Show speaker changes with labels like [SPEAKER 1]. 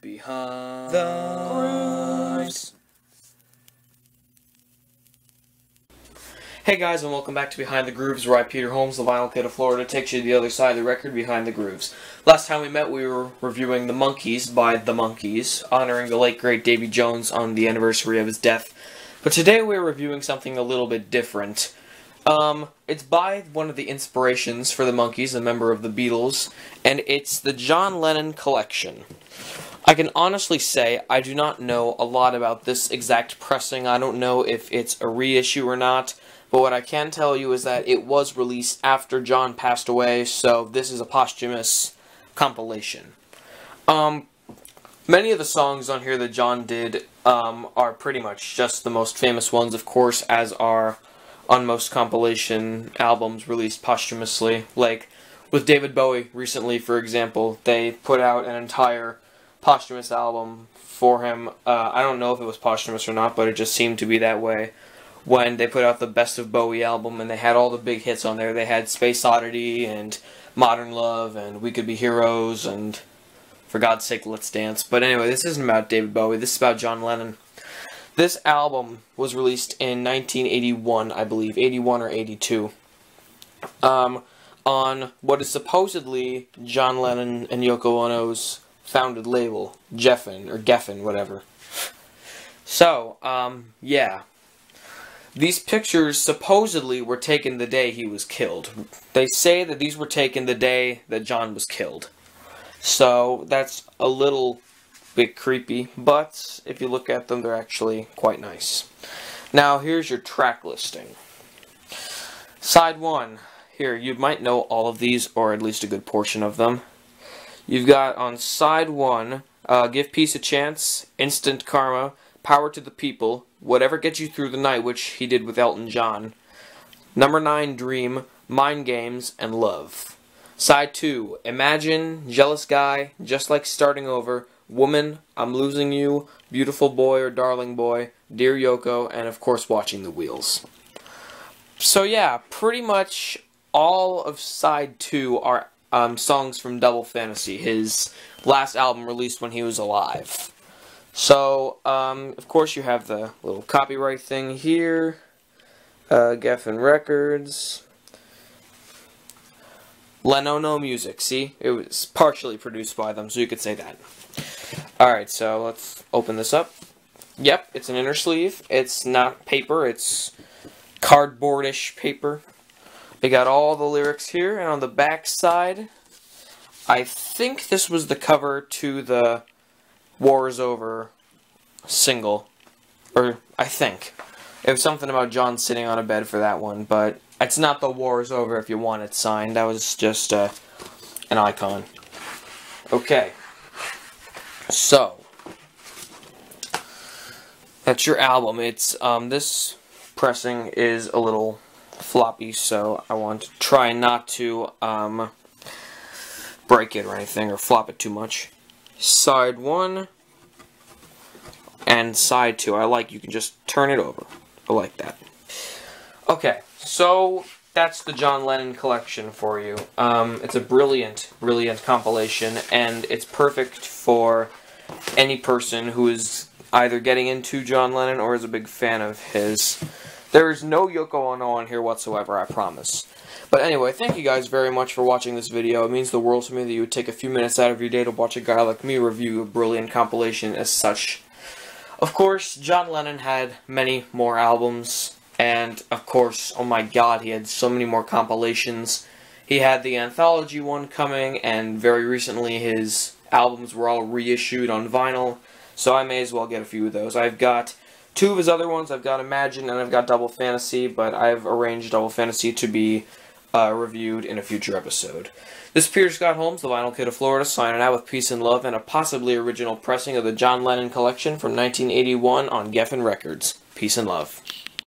[SPEAKER 1] Behind the Grooves. Hey guys, and welcome back to Behind the Grooves, where I, Peter Holmes, the vinyl kid of Florida, takes you to the other side of the record, Behind the Grooves. Last time we met, we were reviewing The Monkees by The Monkees, honoring the late great Davy Jones on the anniversary of his death. But today we're reviewing something a little bit different. It's by one of the inspirations for The Monkees, a member of the Beatles, and it's the John Lennon collection. I can honestly say I do not know a lot about this exact pressing. I don't know if it's a reissue or not. But what I can tell you is that it was released after John passed away, so this is a posthumous compilation. Many of the songs on here that John did are pretty much just the most famous ones, of course, as are on most compilation albums released posthumously. Like with David Bowie recently, for example, they put out an entire posthumous album for him. I don't know if it was posthumous or not, but it just seemed to be that way. When they put out the Best of Bowie album, and they had all the big hits on there. They had Space Oddity, and Modern Love, and We Could Be Heroes, and For God's Sake, Let's Dance. But anyway, this isn't about David Bowie, this is about John Lennon. This album was released in 1981, I believe, 81 or 82, on what is supposedly John Lennon and Yoko Ono's founded label, Geffen, or Geffen, whatever. So, yeah. These pictures supposedly were taken the day he was killed. They say that these were taken the day that John was killed. So that's a little bit creepy, but if you look at them, they're actually quite nice. Now here's your track listing. Side 1. Here, you might know all of these, or at least a good portion of them. You've got on side 1, Give Peace a Chance, Instant Karma, Power to the People, Whatever Gets You Through the Night, which he did with Elton John, Number 9, Dream, Mind Games, and Love. Side 2, Imagine, Jealous Guy, Just Like Starting Over, Woman, I'm Losing You, Beautiful Boy or Darling Boy, Dear Yoko, and of course Watching the Wheels. So yeah, pretty much all of side 2 are songs from Double Fantasy, his last album released when he was alive. So, of course you have the little copyright thing here, Geffen Records, Lennon Music, see? It was partially produced by them, so you could say that. Alright, so let's open this up. Yep, it's an inner sleeve. It's not paper, it's cardboardish paper. They got all the lyrics here, and on the back side, I think this was the cover to the War Is Over single, or I think. It was something about John sitting on a bed for that one, but it's not the War Is Over if you want it signed. That was just an icon. Okay. So, that's your album. It's, this pressing is a little floppy, so I want to try not to, break it or anything, or flop it too much. Side 1 and side 2. You can just turn it over. I like that. Okay, so that's the John Lennon collection for you. It's a brilliant, brilliant compilation, and it's perfect for any person who is either getting into John Lennon or is a big fan of his. There is no Yoko Ono on here whatsoever, I promise. But anyway, thank you guys very much for watching this video. It means the world to me that you would take a few minutes out of your day to watch a guy like me review a brilliant compilation as such. Of course, John Lennon had many more albums, and of course, oh my god, he had so many more compilations. He had the anthology one coming, and very recently his albums were all reissued on vinyl, so I may as well get a few of those. I've got 2 of his other ones. I've got Imagine and I've got Double Fantasy, but I've arranged Double Fantasy to be reviewed in a future episode. This is Peter Scott Holmes, the Vinyl Kid of Florida, signing out with peace and love and a possibly original pressing of the John Lennon collection from 1981 on Geffen Records. Peace and love.